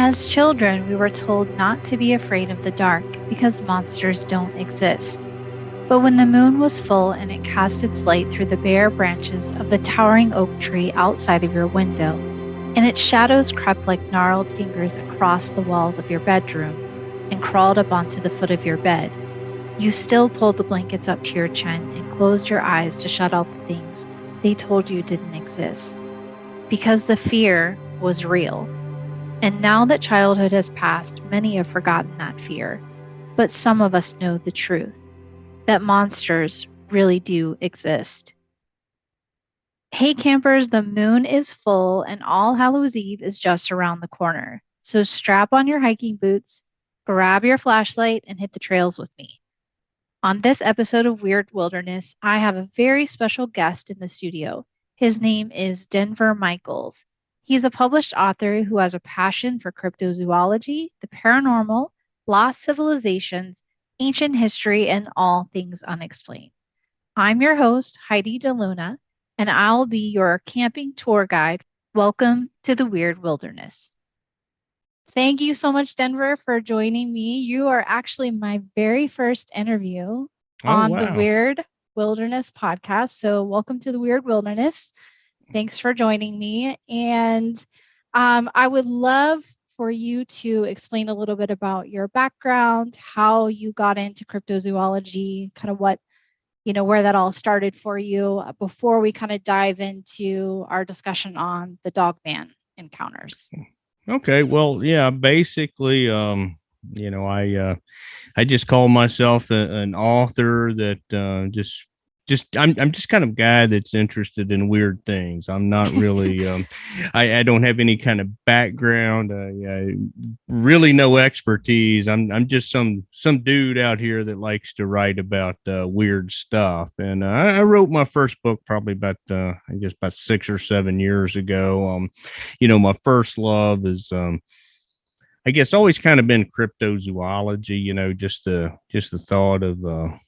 As children, we were told not to be afraid of the dark because monsters don't exist. But when the moon was full and it cast its light through the bare branches of the towering oak tree outside of your window, and its shadows crept like gnarled fingers across the walls of your bedroom and crawled up onto the foot of your bed, you still pulled the blankets up to your chin and closed your eyes to shut out the things they told you didn't exist. Because the fear was real. And now that childhood has passed, many have forgotten that fear. But some of us know the truth, that monsters really do exist. Hey campers, the moon is full and All Hallows Eve is just around the corner. So strap on your hiking boots, grab your flashlight, and hit the trails with me. On this episode of Weird Wilderness, I have a very special guest in the studio. His name is Denver Michaels. He's a published author who has a passion for cryptozoology, the paranormal, lost civilizations, ancient history, and all things unexplained. I'm your host, Heidi DeLuna, and I'll be your camping tour guide. Welcome to the Weird Wilderness. Thank you so much, Denver, for joining me. You are actually my very first interview on the Weird Wilderness podcast. So welcome to the Weird Wilderness. Thanks for joining me. And I would love for you to explain a little bit about your background, how you got into cryptozoology, kind of what, where that all started for you before we kind of dive into our discussion on the Dogman encounters. Okay, well, yeah, basically, I just call myself an author that I'm just kind of guy that's interested in weird things. I'm not really I don't have any kind of background. I really no expertise. I'm just some dude out here that likes to write about weird stuff. And I wrote my first book probably about I guess about 6 or 7 years ago. My first love is I guess always kind of been cryptozoology, just the thought of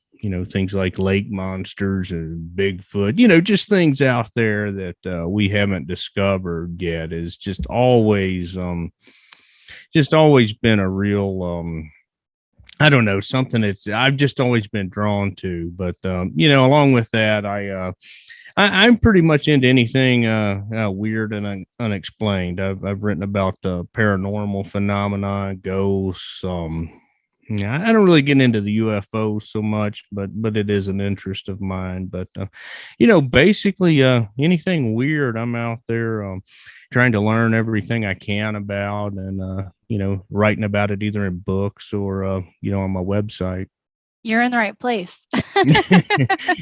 things like lake monsters and Bigfoot, just things out there that we haven't discovered yet is just always been a real I don't know, something that's I've just always been drawn to. But along with that, I'm pretty much into anything weird and unexplained. I've written about paranormal phenomena, ghosts. Yeah, I don't really get into the UFOs so much, but it is an interest of mine. But basically, anything weird, I'm out there trying to learn everything I can about, and writing about it either in books or on my website. You're in the right place.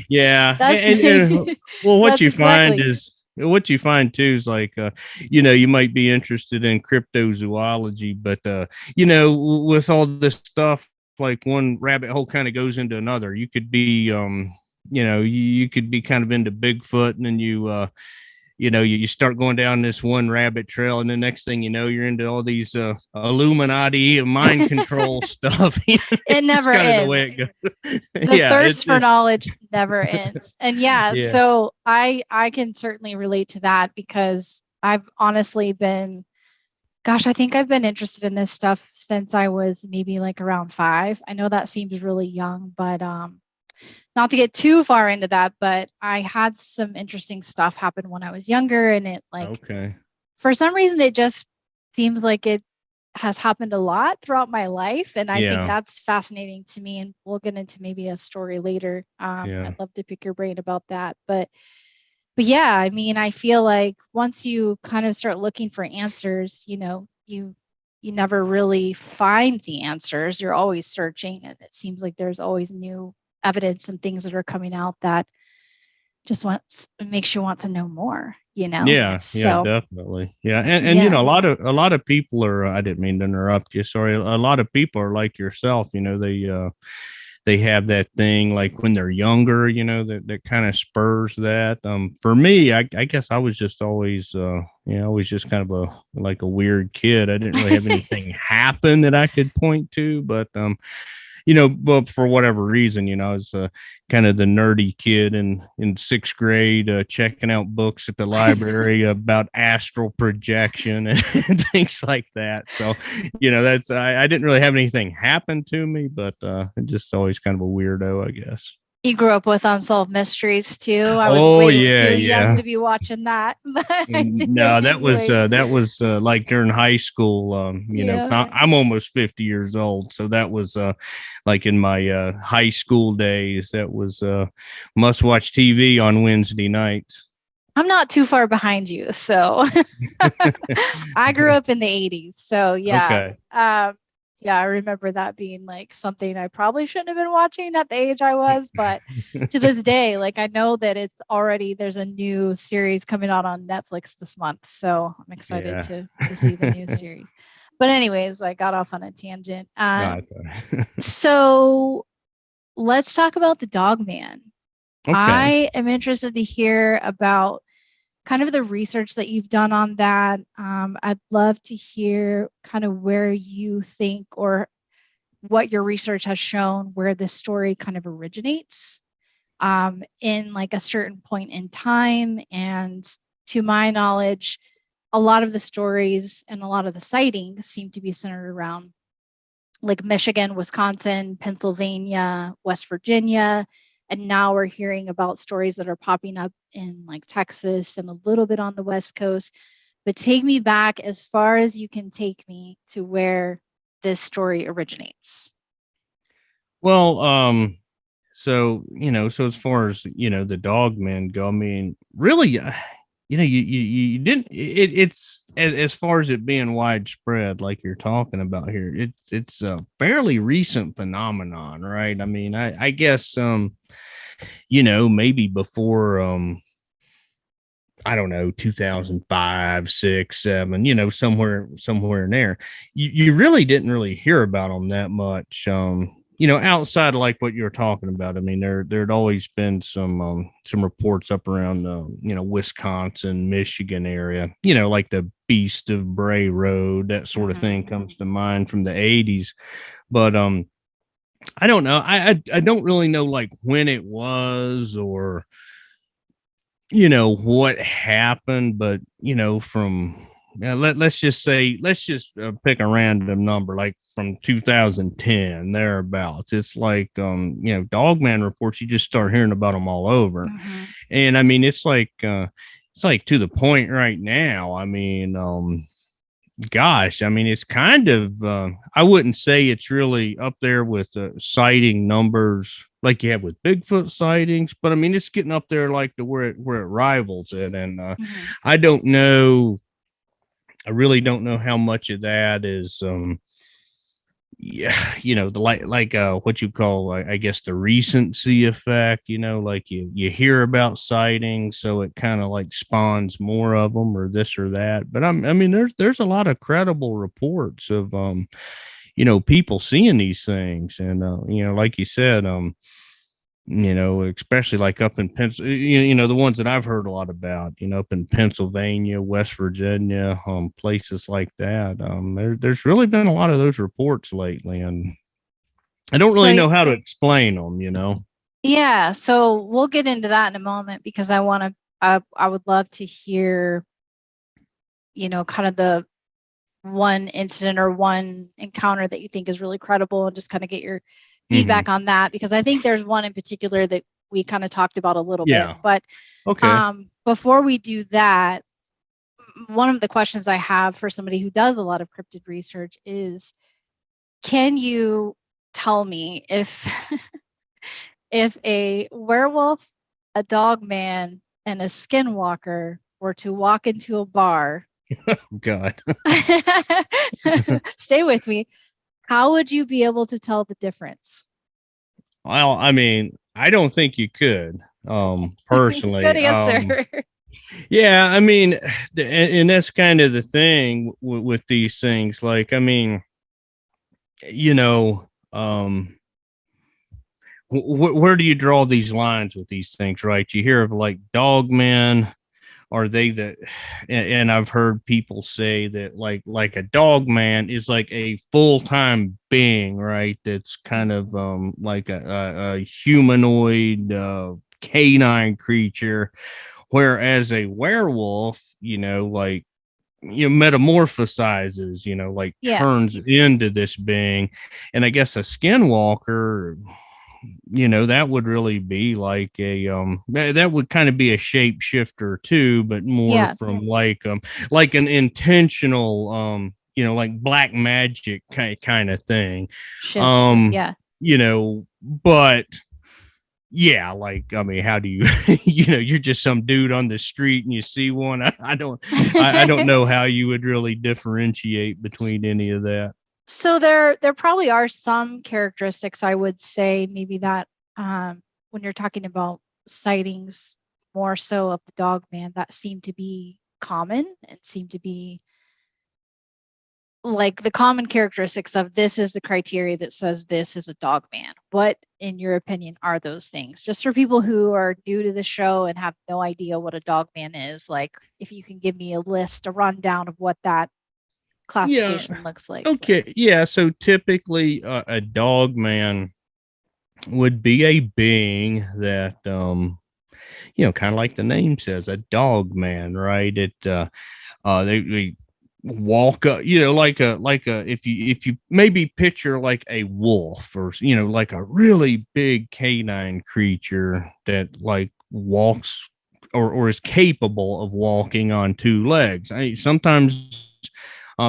Yeah. Well, what you find too is like, you might be interested in cryptozoology, but, with all this stuff, like one rabbit hole kind of goes into another. You could be, you could be kind of into Bigfoot, and then you start going down this one rabbit trail, and the next thing you know, you're into all these Illuminati mind control stuff. It never ends. The way it goes. The thirst for knowledge never ends. And so I can certainly relate to that because I've honestly been, I think I've been interested in this stuff since I was maybe like around 5. I know that seems really young, but not to get too far into that, but I had some interesting stuff happen when I was younger, and it for some reason, it just seems like it has happened a lot throughout my life. And I think that's fascinating to me. And we'll get into maybe a story later. I'd love to pick your brain about that. But yeah, I mean, I feel like once you kind of start looking for answers, you never really find the answers. You're always searching, and it seems like there's always new evidence and things that are coming out that just makes you want to know more, Yeah, definitely. Yeah. And a lot of people are, I didn't mean to interrupt you. Sorry. A lot of people are like yourself, they have that thing like when they're younger, that kind of spurs that. For me, I guess I was just always, always just kind of a weird kid. I didn't really have anything happen that I could point to, but, but for whatever reason, I was kind of the nerdy kid in sixth grade, checking out books at the library about astral projection and things like that. So, that's I didn't really have anything happen to me, but just always kind of a weirdo, I guess. You grew up with Unsolved Mysteries too. I was Oh way yeah, too young yeah. to be watching that, but I did No, enjoy. that was like during high school. 'Cause Yeah. I'm almost 50 years old, so that was like in my high school days. That was must watch TV on Wednesday nights. I'm not too far behind you, so I grew up in the 80s. So yeah. Okay. Yeah, I remember that being like something I probably shouldn't have been watching at the age I was, but to this day, like I know that there's a new series coming out on Netflix this month. So I'm excited Yeah. to see the new series. But anyways, I got off on a tangent. No, So let's talk about the Dogman. okay. I am interested to hear about kind of the research that you've done on that. I'd love to hear kind of where you think or what your research has shown where this story kind of originates in like a certain point in time. And to my knowledge, a lot of the stories and a lot of the sightings seem to be centered around like Michigan, Wisconsin, Pennsylvania, West Virginia. And now we're hearing about stories that are popping up in like Texas and a little bit on the West Coast. But take me back as far as you can take me to where this story originates. Well, so as far as the dogmen go, I mean, really, you didn't. It's as far as it being widespread, like you're talking about here. It's a fairly recent phenomenon, right? I mean, I guess maybe before I don't know, 2005, 6, 7, somewhere in there. You really didn't really hear about them that much. Outside of like what you were talking about. I mean, there'd always been some reports up around Wisconsin, Michigan area. Like the Beast of Bray Road, that sort of Mm-hmm. thing comes to mind from the 80s. But I don't know. I don't really know like when it was or what happened, but from let's just pick a random number like from 2010 thereabouts. It's like Dogman reports, you just start hearing about them all over. Mm-hmm. And I mean it's like to the point right now. I mean gosh, I mean, it's kind of, I wouldn't say it's really up there with sighting numbers like you have with Bigfoot sightings, but I mean, it's getting up there like to where it rivals it. And Mm-hmm. I don't know, I really don't know how much of that is, yeah, the what you call, I guess, the recency effect. Like you hear about sightings, so it kind of like spawns more of them, or this or that. But I mean, there's a lot of credible reports of people seeing these things, and like you said, especially like up in the ones that I've heard a lot about, up in Pennsylvania, West Virginia, places like that. There's really been a lot of those reports lately, and I don't really So know how to explain them. yeah, so we'll get into that in a moment because I would love to hear, kind of the one incident or one encounter that you think is really credible and just kind of get your Hmm. feedback on that because I think there's one in particular that we kind of talked about a little bit. Yeah. But Okay. before we do that, one of the questions I have for somebody who does a lot of cryptid research is, can you tell me if if a werewolf, a dog man, and a skinwalker were to walk into a bar, God. stay with me, how would you be able to tell the difference? Well, I mean, I don't think you could, Good personally. answer. Yeah, I mean, and that's kind of the thing with these things. Like, I mean, you know, um, where do you draw these lines with these things, right? You hear of like dogmen, are they the and I've heard people say that like a dog man is like a full-time being, right? That's kind of like a humanoid canine creature, whereas a werewolf, like metamorphosizes, like Yeah. turns into this being. And I guess a skinwalker, that would really be like a that would kind of be a shapeshifter too, but more Yeah. from like an intentional like black magic kind of thing. Shift. um Yeah. but yeah, like I mean, how do you you're just some dude on the street and you see one. I don't know how you would really differentiate between any of that. So there probably are some characteristics I would say maybe that when you're talking about sightings more so of the dog man that seem to be common and seem to be like the common characteristics of this is the criteria that says this is a dog man. What, in your opinion, are those things? Just for people who are new to the show and have no idea what a dog man is, like if you can give me a list, a rundown of what that Yeah. classification looks like. Okay. Yeah. So typically, a dog man would be a being that, kind of like the name says, a dog man, right? They walk up, like a if you maybe picture like a wolf or like a really big canine creature that like walks or is capable of walking on two legs. Sometimes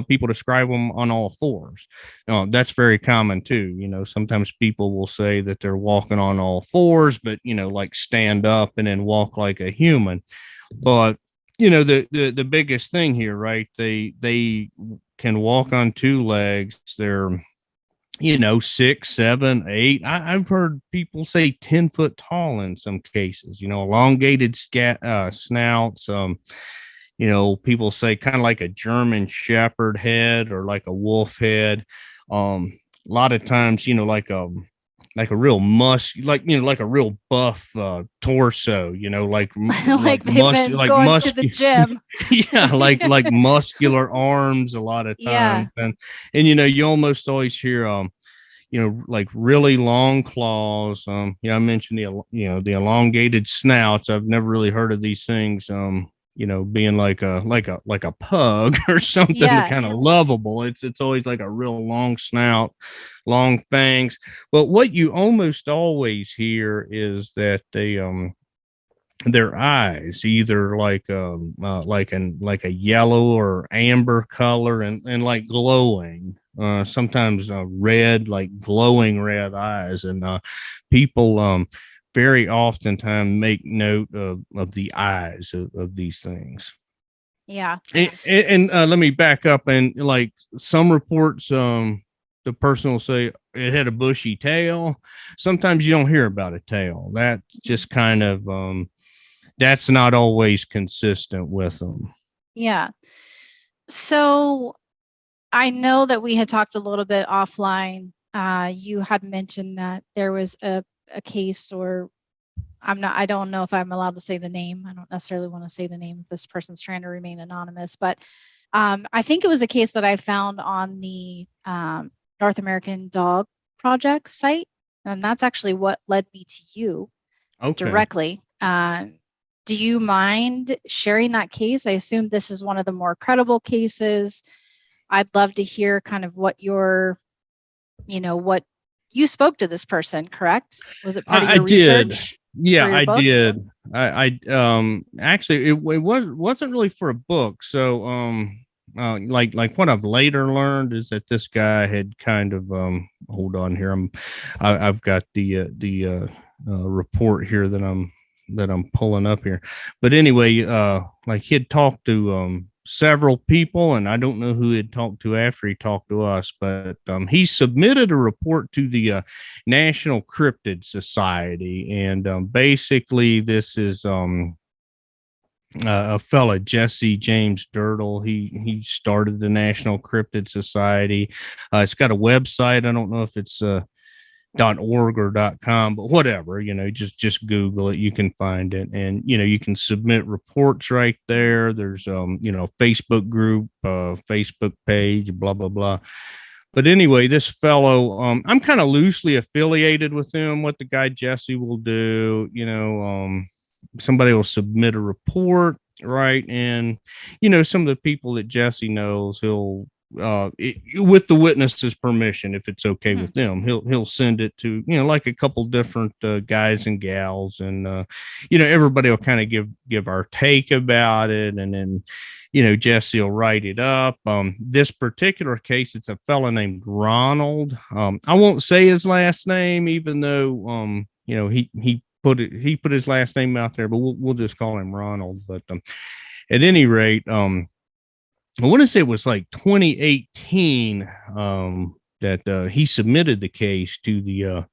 people describe them on all fours. That's very common too. Sometimes people will say that they're walking on all fours, but like stand up and then walk like a human. But the biggest thing here, right? They can walk on two legs. They're 6, 7, 8. I've heard people say 10 foot tall in some cases. Elongated snouts. People say kind of like a German Shepherd head or like a wolf head. A lot of times, like a real like a real buff torso, Like they've been going to the gym. yeah, like muscular arms a lot of Yeah. times. And you almost always hear like really long claws. I mentioned the elongated snouts. I've never really heard of these things. Being like a pug or something Yeah. kind of lovable. It's always like a real long snout, long fangs. But what you almost always hear is that their eyes either like a yellow or amber color and like glowing, sometimes red, like glowing red eyes. And people very oftentimes make note of the eyes of these things. Yeah. And let me back up, and like some reports, the person will say it had a bushy tail. Sometimes you don't hear about a tail. That's just kind of that's not always consistent with them. Yeah. So I know that we had talked a little bit offline. You had mentioned that there was a case, or I don't know if I'm allowed to say the name. I don't necessarily want to say the name if this person's trying to remain anonymous, but I think it was a case that I found on the North American Dog Project site. And that's actually what led me to you Okay. directly. Do you mind sharing that case? I assume this is one of the more credible cases. I'd love to hear kind of what what you spoke to this person, correct? Was it part of I your did. research for Yeah, your I book? did. I actually it wasn't really for a book. So like what I've later learned is that this guy had kind of hold on here. I've got the report here that I'm pulling up here. But anyway, like he had talked to several people, and I don't know who he'd talked to after he talked to us, but he submitted a report to the National Cryptid Society. And basically, this is a fella, Jesse James Dirtle. He started the National Cryptid Society. It's got a website. I don't know if it's .org or .com, but whatever, just Google it. You can find it, and you can submit reports right there. There's Facebook group, Facebook page, blah blah blah. But anyway, this fellow, I'm kind of loosely affiliated with him. What the guy Jesse will do, somebody will submit a report, right? And some of the people that Jesse knows, he'll with the witness's permission, if it's okay with them, he'll send it to like a couple different guys and gals, and everybody will kind of give our take about it, and then Jesse will write it up. This particular case, it's a fella named Ronald. I won't say his last name, even though he put his last name out there, but we'll just call him Ronald. But at any rate, I want to say it was like 2018 that he submitted the case to the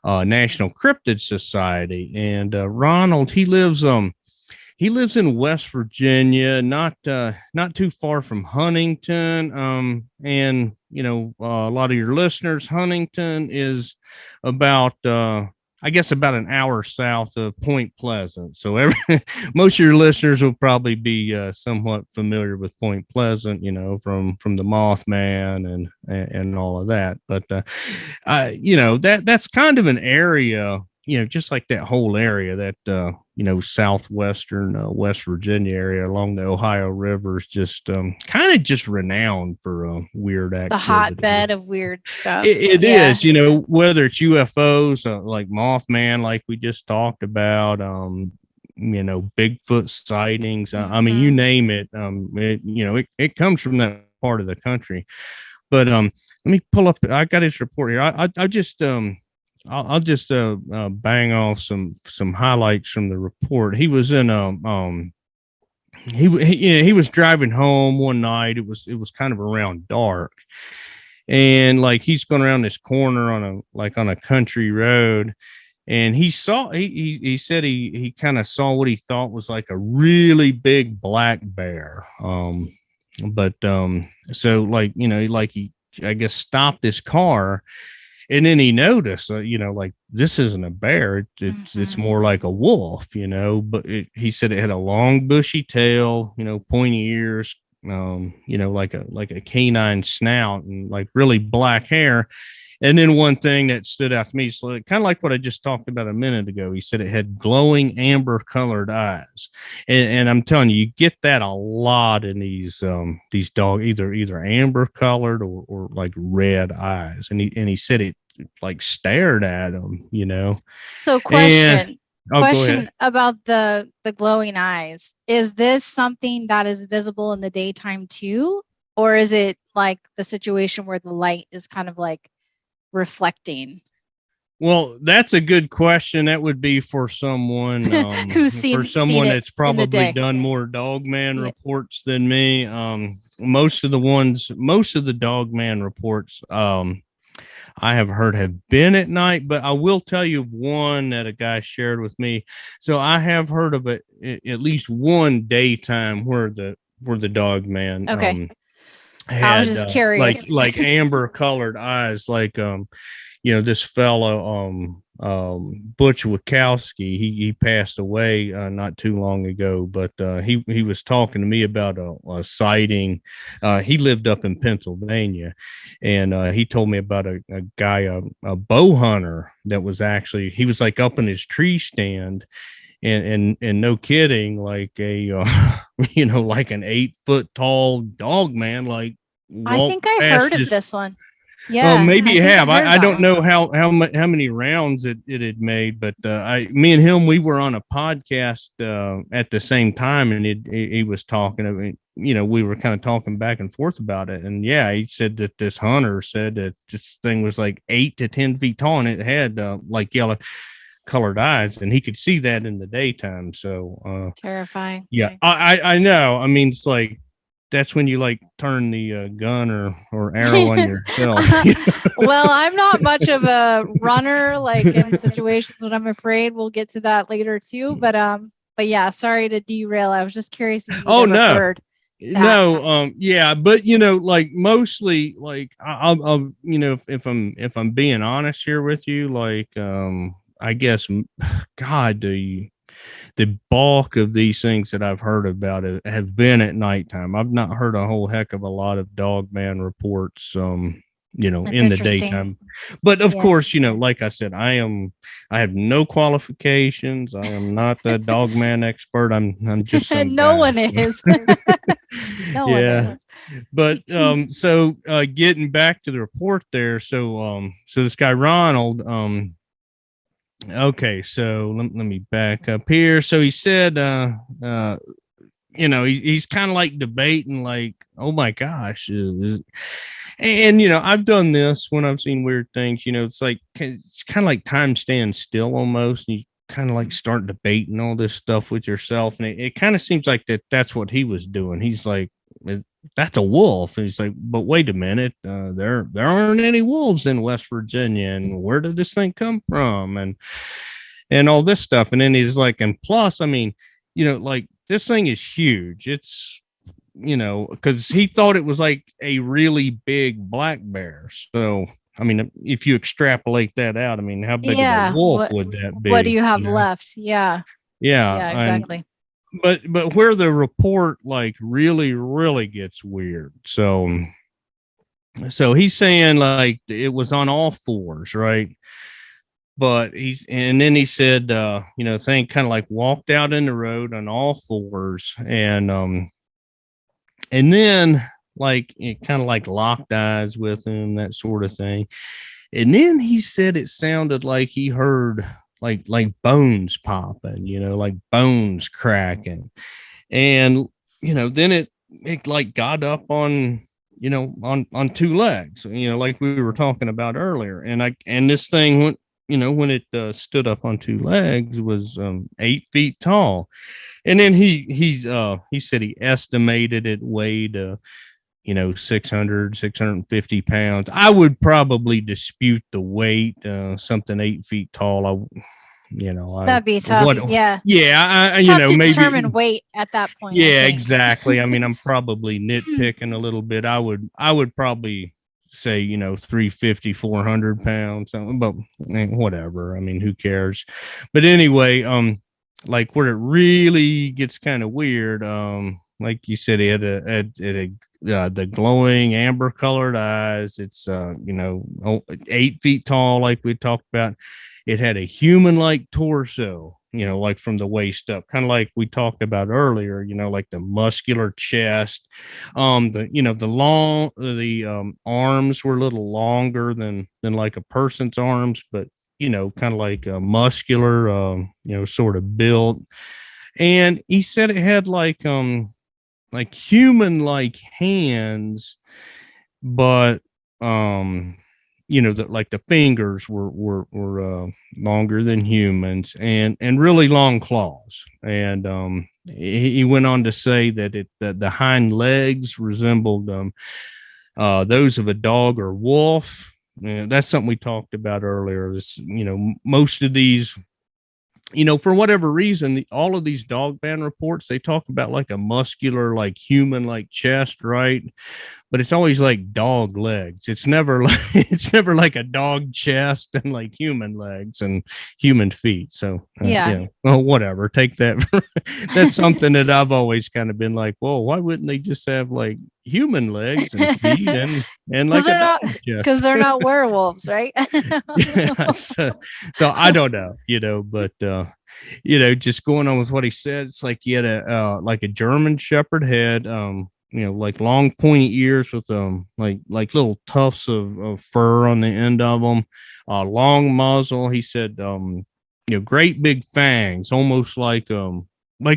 National Cryptid Society, and Ronald, he lives in West Virginia, not too far from Huntington. And a lot of your listeners, Huntington is about I guess about an hour south of Point Pleasant. So most of your listeners will probably be somewhat familiar with Point Pleasant, from the Mothman and all of that. But that's kind of an area, just like that whole area, that southwestern West Virginia area along the Ohio River is just kind of just renowned for weird activity. The hotbed of weird stuff. It is, whether it's UFOs like Mothman, like we just talked about, Bigfoot sightings. I mean, you name it. It comes from that part of the country. But let me pull up. I got his report here. I'll just bang off some highlights from the report. He was in he was driving home one night. It was kind of around dark, and like he's going around this corner on a country road, and he said he kind of saw what he thought was like a really big black bear. So he I guess stopped his car. And then he noticed, like this isn't a bear. It's more like a wolf, but he said it had a long bushy tail, pointy ears, like a canine snout, and like really black hair. And then one thing that stood out to me, so kind of like what I just talked about a minute ago, he said it had glowing amber colored eyes. And I'm telling you, you get that a lot in these dogs, either amber colored or like red eyes. And he said it like stared at him, So question and, about the glowing eyes. Is this something that is visible in the daytime too? Or is it like the situation where the light is kind of like reflecting? Well, that's a good question. That would be for someone that's probably done more Dogman reports than me. Most of the Dogman reports I have heard have been at night, but I will tell you of one that a guy shared with me. So I have heard of it at least one daytime where the Dogman had, I was just curious, like amber colored eyes, like this fellow Butch Wachowski, he passed away not too long ago, but he was talking to me about a sighting. He lived up in Pennsylvania, and he told me about a guy, a bow hunter, that was actually, he was like up in his tree stand, and no kidding, like a like an 8-foot tall Dogman, like I think I heard of this one. Yeah, well, maybe you have. I don't know how many rounds it had made, but me and him, we were on a podcast at the same time, and he was talking. I mean, we were kind of talking back and forth about it, and yeah, he said that this hunter said that this thing was like 8 to 10 feet tall, and it had like yellow colored eyes, and he could see that in the daytime. So terrifying. Yeah, I know. I mean, it's like, that's when you like turn the gun or arrow on yourself. Well, I'm not much of a runner, like in situations when I'm afraid. We'll get to that later too. But yeah, sorry to derail. I was just curious if you ever heard. that No, kind. yeah, but like mostly, like I'll if I'm being honest here with you, like I guess, God, the bulk of these things that I've heard about it have been at nighttime. I've not heard a whole heck of a lot of Dogman reports, That's in the interesting. daytime. But of Yeah. course, like I said, I have no qualifications. I am not the Dogman expert. I'm just some No guy. one is. No one Yeah. is. But so getting back to the report there, so this guy Ronald, okay, so let me back up here. So he said, he's kind of like debating, like, oh my gosh, and I've done this when I've seen weird things. It's kind of like time stands still almost. And you kind of like Mhm. start debating all this stuff with yourself, and it kind of seems like that's what he was doing. He's like, that's a wolf. And he's like, but wait a minute, there aren't any wolves in West Virginia, and where did this thing come from? And all this stuff. And then he's like, and plus, I mean, like this thing is huge. It's, because he thought it was like a really big black bear. So, I mean, if you extrapolate that out, I mean, how big of a Yeah. wolf would that What do be? you have left? Yeah. Yeah. Yeah, And, exactly. but where the report like really, really gets weird. So he's saying like it was on all fours, right? But and then he said, thing kind of like walked out in the road on all fours, and then like it kind of like locked eyes with him, that sort of thing. And then he said it sounded like he heard like bones popping, like bones cracking. And then it like got up on on two legs, like we were talking about earlier. And this thing went, when it stood up on two legs, was 8 feet tall. And then he said he estimated it weighed 650 pounds. I would probably dispute the weight. Something 8 feet tall, I That'd be what tough. Yeah. yeah, It's tough to determine maybe. weight at that point, I Yeah, think. exactly. I mean, I'm probably nitpicking a little bit. I would probably say, 350, 400 pounds, something, but whatever. I mean, who cares? But anyway, like where it really gets kind of weird, like you said, he had the glowing amber colored eyes. It's 8 feet tall, like we talked about. It had a human like torso, like from the waist up, kind of like we talked about earlier, like the muscular chest. The arms were a little longer than like a person's arms, but kind of like a muscular, sort of built. And he said it had like human like hands, but that like the fingers were longer than humans, and really long claws. And he went on to say that the hind legs resembled those of a dog or wolf. That's something we talked about earlier. This, most of these, for whatever reason, all of these dog band reports, they talk about like a muscular, like human, like chest, right? But it's always like dog legs. It's never like it's never like a dog chest and like human legs and human feet. So Yeah. well, whatever. Take that. That's something that I've always kind of been like, well, why wouldn't they just have like human legs and feet and Because like a they're not dog because chest? they're not werewolves, right? Yeah. So I don't know, but just going on with what he said, it's like he had a German Shepherd head, like long pointy ears with like little tufts of fur on the end of them, long muzzle. He said, great big fangs, almost like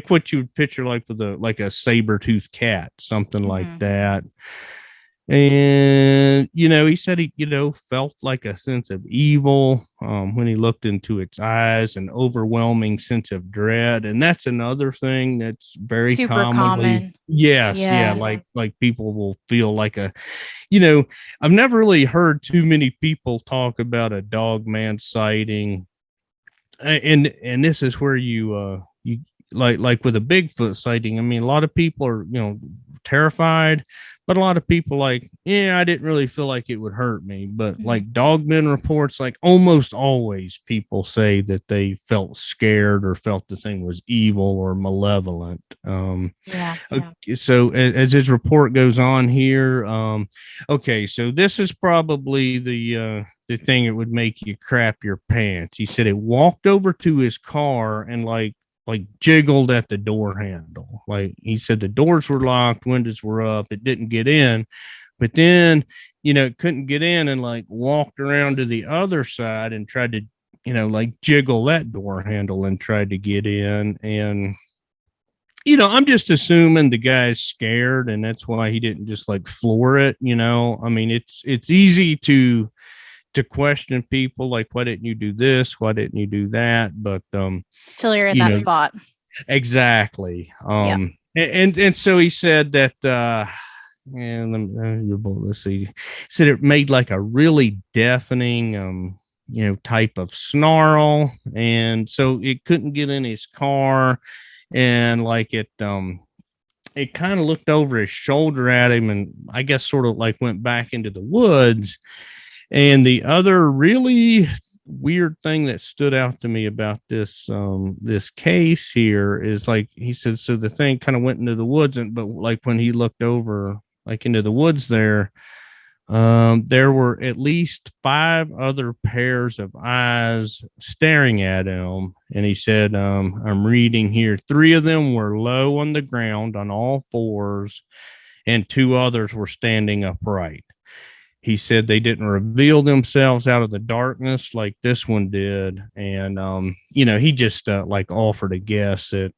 what you would picture like with a saber toothed cat, something like Mhm. that. And he said he felt like a sense of evil when he looked into its eyes, an overwhelming sense of dread. And that's another thing that's very Super commonly, common. yes, yeah, Yeah. like people will feel like you know I've never really heard too many people talk about a dog man sighting. And this is where you like with a Bigfoot sighting. I mean, a lot of people are terrified. But a lot of people like, yeah, I didn't really feel like it would hurt me. But Mhm. like Dogman reports, like almost always people say that they felt scared or felt the thing was evil or malevolent. Yeah. Okay, so as his report goes on here, okay, so this is probably the thing that would make you crap your pants. He said it walked over to his car and like jiggled at the door handle. Like he said the doors were locked, windows were up, it didn't get in, but then it couldn't get in and like walked around to the other side and tried to like jiggle that door handle and tried to get in. And I'm just assuming the guy's scared and that's why he didn't just like floor it. I mean, it's easy to question people like, why didn't you do this? Why didn't you do that? But Till you're in you that know, spot. exactly. Yeah. And so he said that and let's see. He said it made like a really deafening type of snarl, and so it couldn't get in his car, and like it kind of looked over his shoulder at him and I guess sort of like went back into the woods. And the other really weird thing that stood out to me about this case here is like he said, so the thing kind of went into the woods, and but like when he looked over like into the woods there were at least five other pairs of eyes staring at him. And he said, I'm reading here, three of them were low on the ground on all fours, and two others were standing upright. He said they didn't reveal themselves out of the darkness like this one did. And, he just like offered a guess that,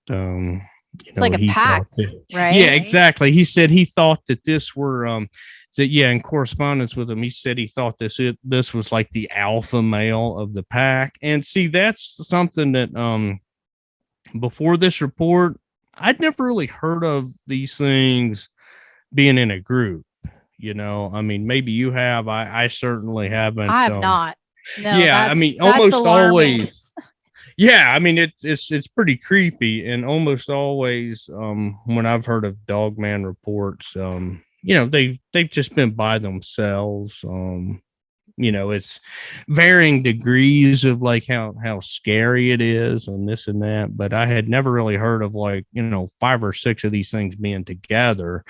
It's like a he pack, thought that, right? yeah, exactly. He said he thought that this were, that, yeah, in correspondence with him, he said he thought this was like the alpha male of the pack. And see, that's something that, before this report, I'd never really heard of these things being in a group. I mean, maybe you have. I certainly haven't. I have not. No, Yeah, I mean, that's almost alarming. always. Yeah, I mean, it's pretty creepy, and almost always, when I've heard of Dogman reports, they've just been by themselves. It's varying degrees of like how scary it is and this and that, but I had never really heard of like five or six of these things being together.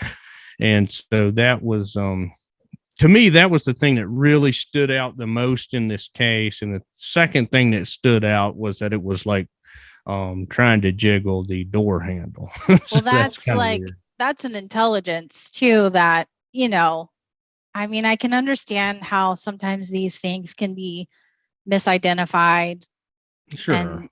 And so that was to me, that was the thing that really stood out the most in this case. And the second thing that stood out was that it was like trying to jiggle the door handle. So Well, that's that's kind of like weird. that's an intelligence too that, I mean, I can understand how sometimes these things can be misidentified Sure. and,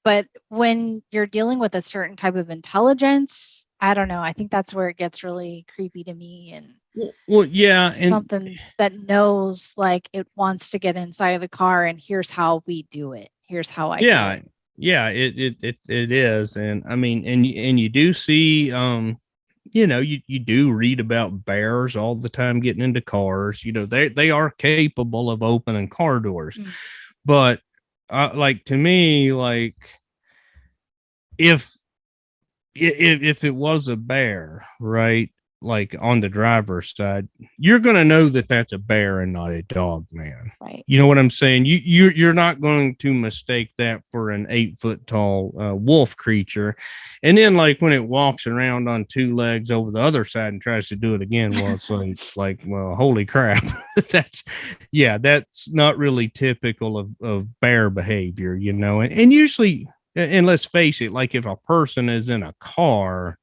but when you're dealing with a certain type of intelligence, I don't know. I think that's where it gets really creepy to me. And Well, yeah, and something that knows like it wants to get inside of the car and here's how we do it. Here's how I do yeah, it. yeah, it is. And I mean, and you do see you do read about bears all the time getting into cars. They are capable of opening car doors. Mm. But like to me, like if if it was a bear, right? Like on the driver's side, you're gonna know that that's a bear and not a dog, man. Right. You know what I'm saying? You're not going to mistake that for an 8 foot tall wolf creature. And then like when it walks around on two legs over the other side and tries to do it again, well, it's like well, holy crap. That's not really typical of bear behavior, and usually, and let's face it, like if a person is in a car,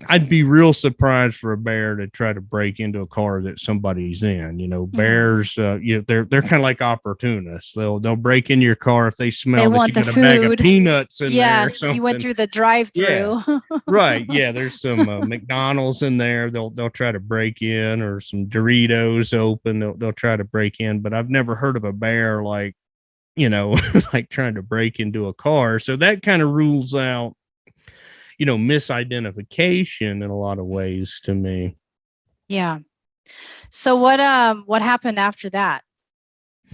I'd be real surprised for a bear to try to break into a car that somebody's in. Bears, they're kind of like opportunists. They'll break in your car if they They smell that you want the got a bag of food. peanuts in there Yeah, or you went something. through the Yeah, drive-through. right. Yeah, there's some McDonald's in there. They'll try to break in, or some Doritos open. They'll try to break in. But I've never heard of a bear like like trying to break into a car. So that kind of rules out misidentification in a lot of ways to me. Yeah. So what happened after that?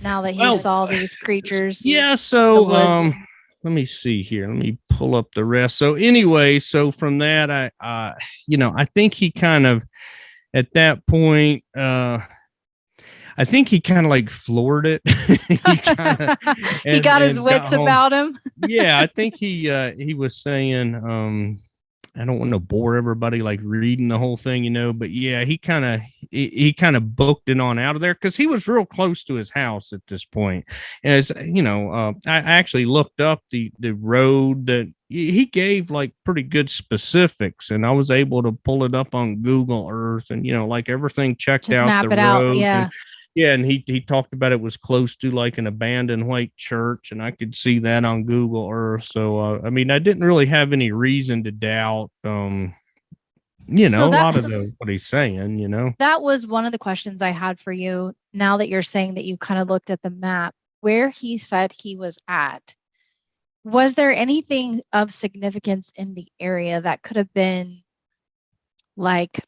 Now that he Well, saw these creatures yeah. in the So woods. let me see here. Let me pull up the rest. So anyway, so from that, I think he kind of at that point, I think he kind of like floored it. He kind of He got his and got wits home. about him. Yeah, I think he was saying, I don't want to bore everybody like reading the whole thing, but yeah, he kind of booked it on out of there because he was real close to his house at this point. As I actually looked up the road that he gave like pretty good specifics, and I was able to pull it up on Google Earth, and like everything checked Just out map the it out. road. Yeah. And yeah, and he talked about it was close to like an abandoned white church, and I could see that on Google Earth. So I mean, I didn't really have any reason to doubt So a lot of what he's saying. that was one of the questions I had for you. Now that you're saying that you kind of looked at the map where he said he was at, was there anything of significance in the area that could have been like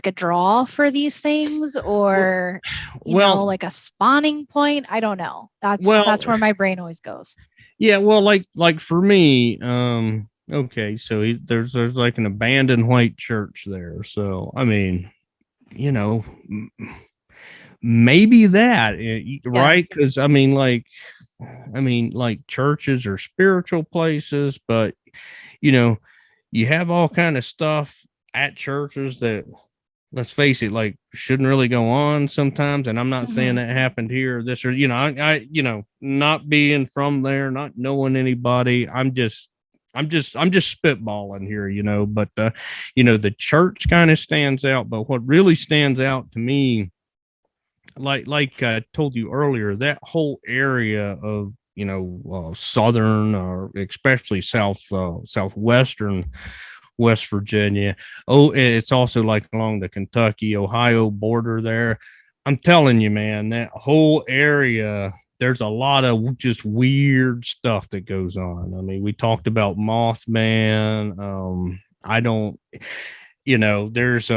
a draw for these things, or Well, like a spawning point? I don't know. That's where my brain always goes. yeah, well, like for me, okay, so there's like an abandoned white church there. So I mean, you know, maybe that, right? Because I mean, like churches are spiritual places, but you know, you have all kind of stuff at churches that, let's face it, like shouldn't really go on sometimes. And I'm not saying that happened here or this, or not being from there, not knowing anybody. I'm just spitballing here, but the church kind of stands out. But what really stands out to me, like I told you earlier, that whole area of southern, or especially southwestern West Virginia. Oh, it's also like along the Kentucky Ohio border there. I'm telling you, man, that whole area, there's a lot of just weird stuff that goes on. I mean, we talked about Mothman. I don't, there's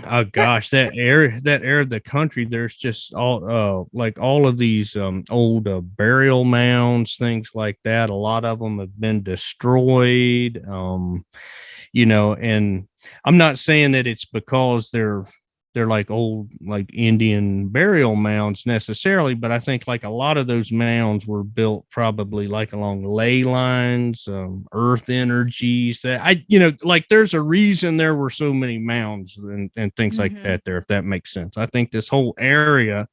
oh gosh, that area of the country, there's just all like all of these old burial mounds, things like that. A lot of them have been destroyed. And I'm not saying that it's because they're like old like Indian burial mounds necessarily, but I think like a lot of those mounds were built probably like along ley lines, earth energies that like there's a reason there were so many mounds and things like that there, if that makes sense. I think this whole area,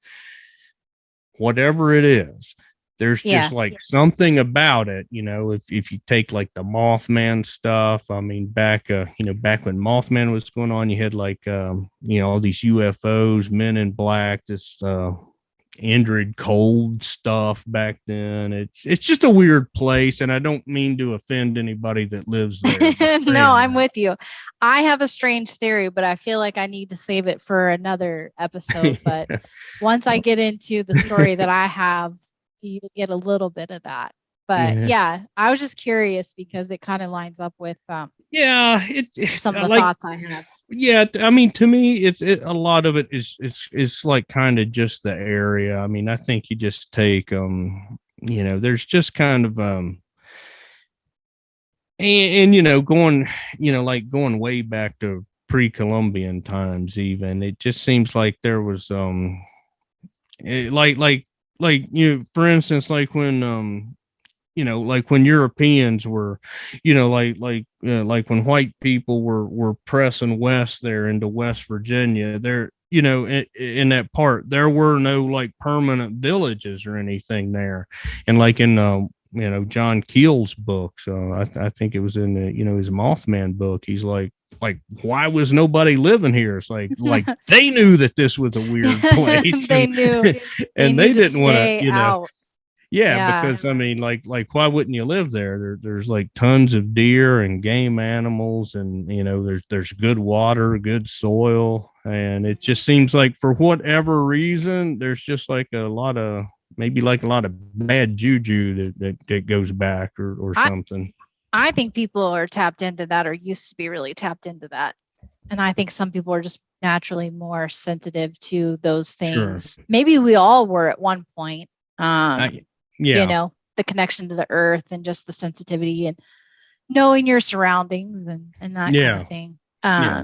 whatever it is, there's just like something about it, if you take like the Mothman stuff. I mean, back when Mothman was going on, you had like all these UFOs, men in black, this Indrid cold stuff back then. It's just a weird place, and I don't mean to offend anybody that lives there. No, I'm with you. I have a strange theory, but I feel like I need to save it for another episode. But once I get into the story that I have, you get a little bit of that. But yeah, I was just curious because it kind of lines up with some of the thoughts I have. Yeah, I mean, to me, a lot of it is like kind of just the area. I mean, I think you just take there's just kind of going like going way back to pre-Columbian times. Even it just seems like there was for instance, like when like when Europeans were, like when white people were pressing west there into West Virginia, there, in that part, there were no like permanent villages or anything there. And like in, John Keel's book. So I think it was in his Mothman book. He's like, why was nobody living here? It's like they knew that this was a weird place. They knew, and they didn't want to, out. Yeah, because I mean, like why wouldn't you live there? There's like tons of deer and game animals, and there's good water, good soil, and it just seems like for whatever reason, there's just like a lot of bad juju that goes back or something. I think people are tapped into that, or used to be really tapped into that, and I think some people are just naturally more sensitive to those things. Sure. Maybe we all were at one point. Yeah. the connection to the earth and just the sensitivity and knowing your surroundings and that kind Yeah. of thing. Yeah.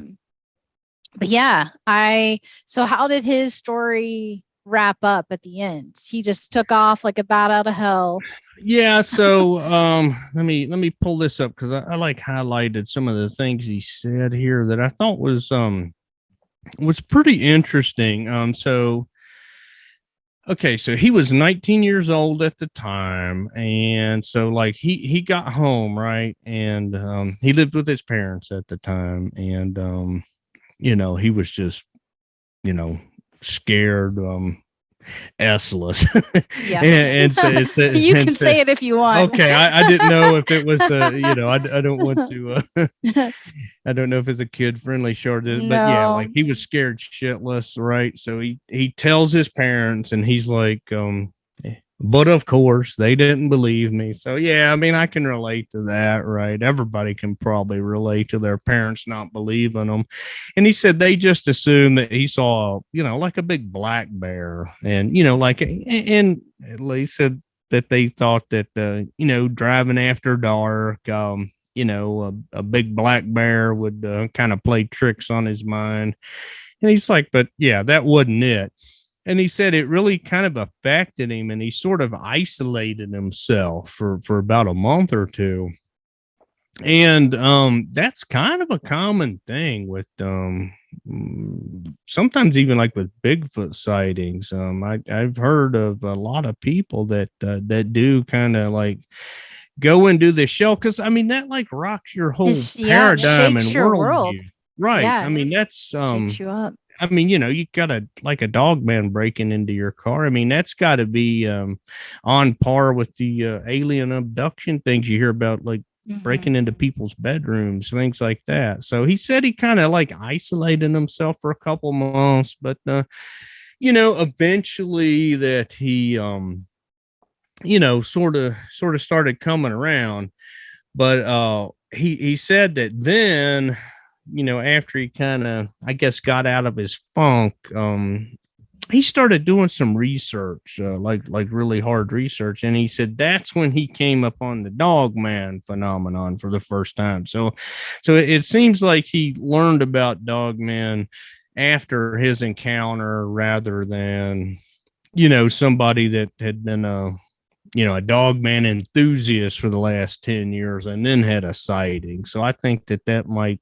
But yeah, so how did his story wrap up at the end? He just took off like a bat out of hell. Yeah, so let me pull this up because I like highlighted some of the things he said here that I thought was pretty interesting. So okay, so he was 19 years old at the time, and so like he got home, right? And he lived with his parents at the time, and he was just, you know, scared S-less. Yeah. and so it's You and can so say it if you want. okay, I didn't know if it was I don't want to I don't know if it's a kid friendly show, but yeah, like No. he was scared shitless, right? So he tells his parents, and he's like, but of course they didn't believe me. So yeah, I mean I can relate to that, right? Everybody can probably relate to their parents not believing them. And he said they just assumed that he saw, like a big black bear, and like, and he said that they thought that driving after dark, a big black bear would kind of play tricks on his mind. And he's like, but yeah, that wasn't it. And he said it really kind of affected him, and he sort of isolated himself for about a month or two. And that's kind of a common thing with sometimes even like with Bigfoot sightings. I've heard of a lot of people that do kind of like go and do this show, because I mean that like rocks your whole It paradigm shakes and your world. worldview, right? Yeah, I mean that's shakes you up. I mean, you got a Dogman breaking into your car. I mean, that's got to be on par with the alien abduction things you hear about, like Hmm. breaking into people's bedrooms, things like that. So he said he kind of like isolated himself for a couple months, but eventually that he sort of started coming around. But he said that then, after he kind of, I guess, got out of his funk, he started doing some research, like really hard research, and he said that's when he came upon the Dogman phenomenon for the first time. So it seems like he learned about Dogman after his encounter, rather than somebody that had been a Dogman enthusiast for the last 10 years and then had a sighting. So I think that might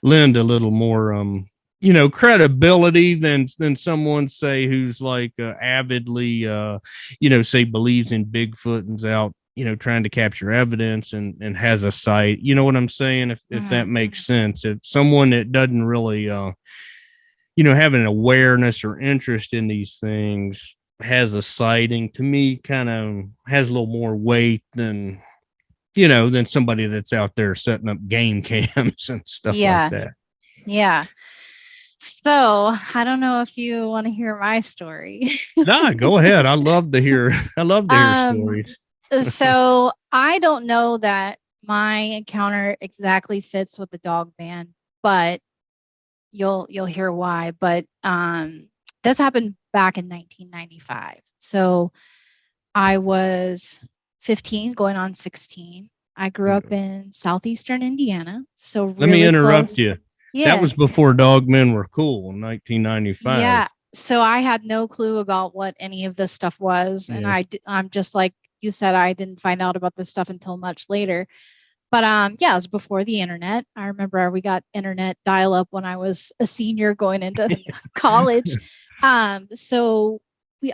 lend a little more credibility than someone, say, who's like avidly say believes in Bigfoot and's out trying to capture evidence and has a sight. You know what I'm saying? If that Hmm. makes sense. If someone that doesn't really have an awareness or interest in these things has a sighting, to me kind of has a little more weight than somebody that's out there setting up game cams and stuff like Yeah, that. yeah. So I don't know if you want to hear my story. Nah, go ahead. I love to hear um, stories. so I don't know that my encounter exactly fits with the dog ban, but you'll hear why. But this happened back in 1995. So I was 15 going on 16. I grew up in southeastern Indiana, so Let me really interrupt close. you. That Yeah. was before Dogmen were cool in 1995. Yeah. So I had no clue about what any of this stuff was. And Yeah. I'm just like you said, I didn't find out about this stuff until much later. But yeah, it was before the internet. I remember we got internet dial up when I was a senior going into college. So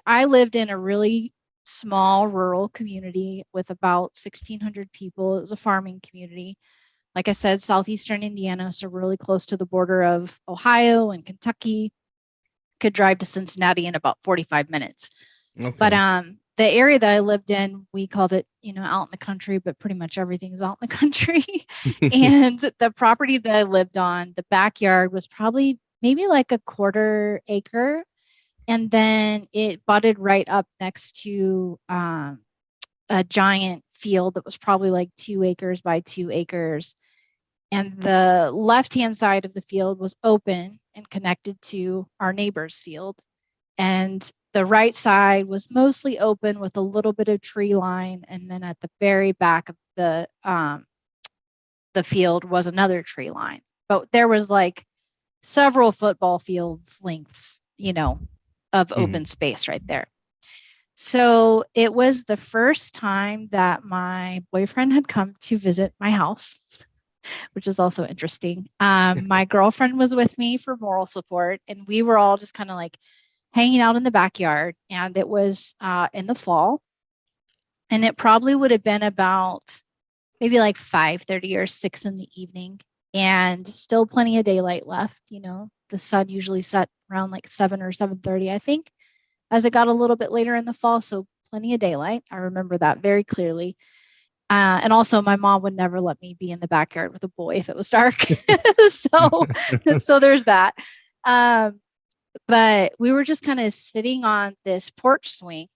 I lived in a really small rural community with about 1,600 people. It was a farming community. Like I said, southeastern Indiana, so really close to the border of Ohio and Kentucky. Could drive to Cincinnati in about 45 minutes. But Okay. the area that I lived in, we called it, out in the country, but pretty much everything's out in the country. And the property that I lived on, the backyard was probably maybe like a quarter acre. And then it butted right up next to a giant field that was probably like 2 acres by 2 acres. And the left hand side of the field was open and connected to our neighbor's field. And The right side was mostly open with a little bit of tree line, and then at the very back of the field was another tree line. But there was like several football fields lengths, of open space right there. So it was the first time that my boyfriend had come to visit my house, which is also interesting. My girlfriend was with me for moral support, and we were all just kind of like hanging out in the backyard. And it was in the fall, and it probably would have been about maybe like 5:30 or 6 in the evening, and still plenty of daylight left. The sun usually set around like 7 or 7:30, I think, as it got a little bit later in the fall. So plenty of daylight. I remember that very clearly. And also, my mom would never let me be in the backyard with a boy if it was dark. So there's that. Um, but we were just kind of sitting on this porch swing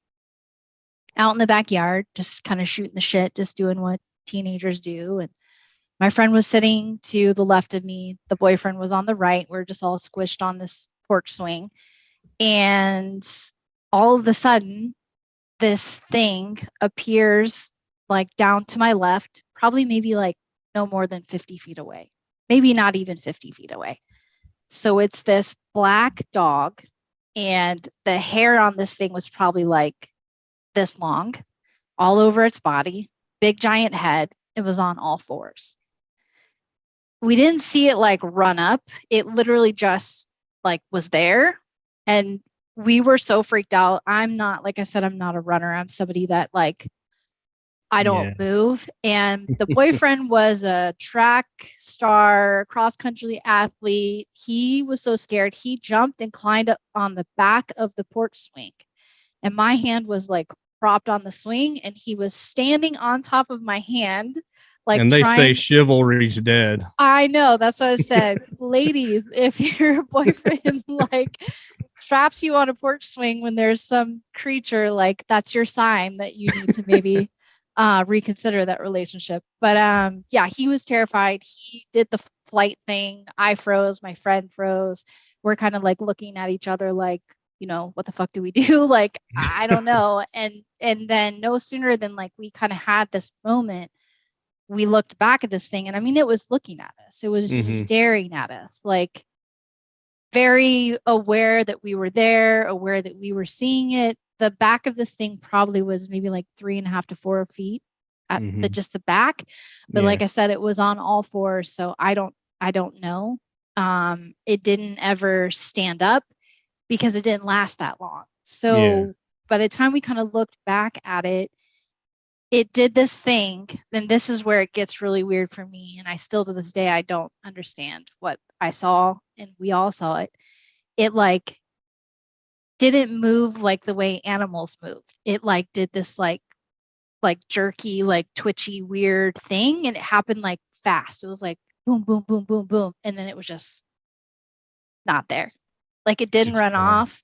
out in the backyard, just kind of shooting the shit, just doing what teenagers do. And my friend was sitting to the left of me. The boyfriend was on the right. We're just all squished on this porch swing. And all of a sudden, this thing appears like down to my left, probably maybe like no more than 50 feet away, maybe not even 50 feet away. So it's this black dog, and the hair on this thing was probably like this long, all over its body, big giant head. It was on all fours. We didn't see it like run up. It literally just like was there. And we were so freaked out. I'm not, like I said, I'm not a runner. I'm somebody that like, I don't move. And the boyfriend was a track star, cross country athlete. He was so scared. He jumped and climbed up on the back of the porch swing. And my hand was like propped on the swing, and he was standing on top of my hand, like and they trying. say chivalry's dead. I know, that's what I said. Ladies, if your boyfriend like traps you on a porch swing when there's some creature, like that's your sign that you need to maybe reconsider that relationship. But yeah, he was terrified. He did the flight thing. I froze, my friend froze. We're kind of like looking at each other like, what the fuck do we do? Like, I don't know. And then no sooner than like we kind of had this moment, we looked back at this thing, and I mean, it was looking at us. It was staring at us, like very aware that we were there, aware that we were seeing it. The back of this thing probably was maybe like 3.5 to 4 feet at just the back. But like I said, it was on all fours. So I don't know. It didn't ever stand up because it didn't last that long. So by the time we kind of looked back at it, it did this thing. Then this is where it gets really weird for me. And I still to this day, I don't understand what I saw, and we all saw it. It like didn't move like the way animals moved. It like did this like jerky, like twitchy, weird thing. And it happened like fast. It was like boom, boom, boom, boom, boom. And then it was just not there. Like it didn't run off.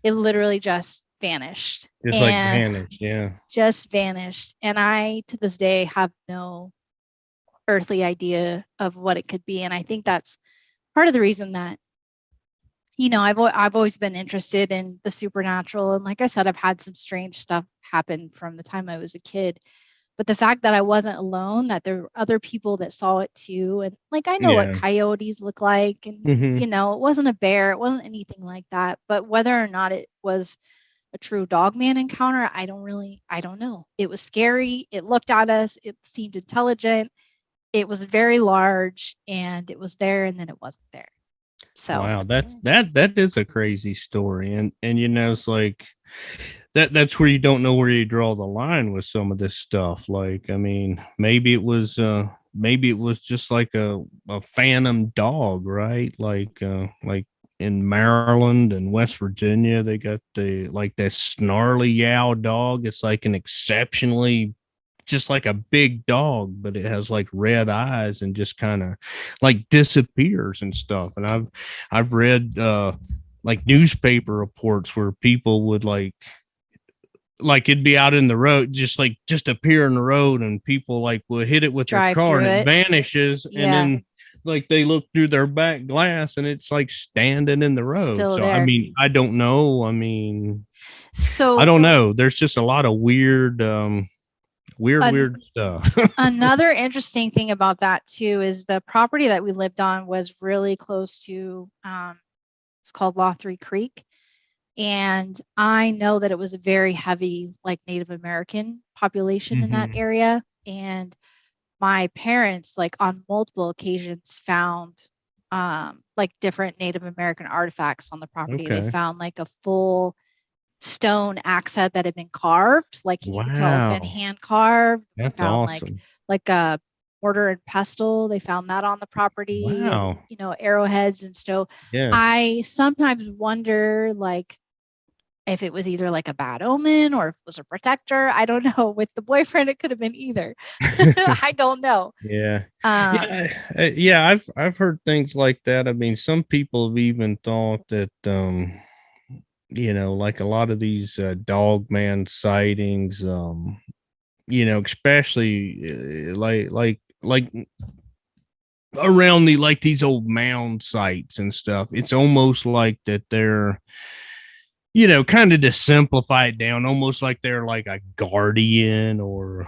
It literally just vanished. Like vanished. Just vanished. And I, to this day, have no earthly idea of what it could be. And I think that's part of the reason that, I've always been interested in the supernatural. And like I said, I've had some strange stuff happen from the time I was a kid. But the fact that I wasn't alone, that there were other people that saw it too. And like, I know what coyotes look like. And, it wasn't a bear. It wasn't anything like that. But whether or not it was a true Dogman encounter, I don't know. It was scary. It looked at us. It seemed intelligent. It was very large, and it was there, and then it wasn't there. So wow, that is a crazy story. And it's like that's where you don't know where you draw the line with some of this stuff. Like, I mean, maybe it was just like a phantom dog, right? Like in Maryland and West Virginia, they got that snarly yow dog. It's like an exceptionally just like a big dog, but it has like red eyes and just kind of like disappears and stuff. And I've read like newspaper reports where people would like it'd be out in the road, just appear in the road, and people like will hit it with their car and it vanishes. And then like they look through their back glass and it's like standing in the road. Still So I there. mean, I don't know. I mean, I So don't know. There's just a lot of an weird stuff. another interesting thing about that too is the property that we lived on was really close to it's called Law 3 Creek. And I know that it was a very heavy, like Native American population in that Hmm. area. And my parents, like on multiple occasions, found like different Native American artifacts on the property. They Okay. found like a full stone axe head that had been carved, like you could tell it had been Wow. hand carved. They That's found awesome. like a mortar and pestle. They found that on the property, and Wow. arrowheads. And so Yeah. I sometimes wonder, like, if it was either like a bad omen or if it was a protector. I don't know. With the boyfriend, it could have been either. I don't know. Yeah. Um, Yeah, I've heard things like that. I mean, some people have even thought that like a lot of these dogman sightings, especially like around like these old mound sites and stuff. It's almost like that they're kind of to simplify it down, almost like they're like a guardian or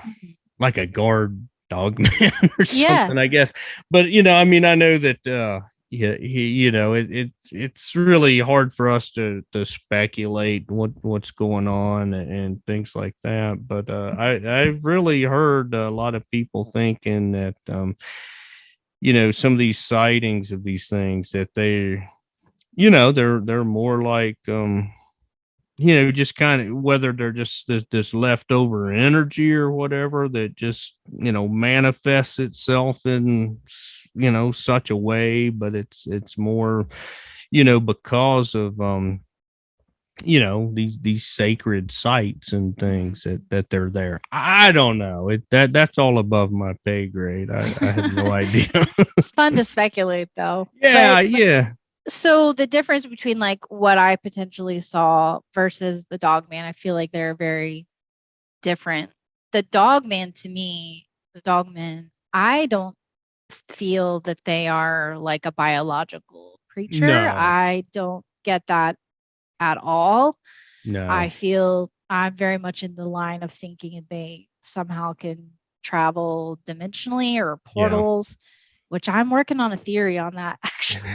like a guard dogman or yeah. something, I guess. But I mean, I know that yeah, it's really hard for us to speculate what's going on and things like that. But I've really heard a lot of people thinking that some of these sightings of these things that they're more like just kind of whether they're just this leftover energy or whatever that just manifests itself in such a way, but it's more because of these sacred sites and Mhm. things that they're there. I don't know, that's all above my pay grade. I have no idea. It's fun to speculate, though. Yeah, But yeah. so the difference between like what I potentially saw versus the dog man, I feel like they're very different. The dog man to me, the dogmen, I don't feel that they are like a biological creature. No, I don't get that at all. I no. feel I'm very much in the line of thinking they somehow can travel dimensionally or Yeah. portals, which I'm working on a theory on that actually.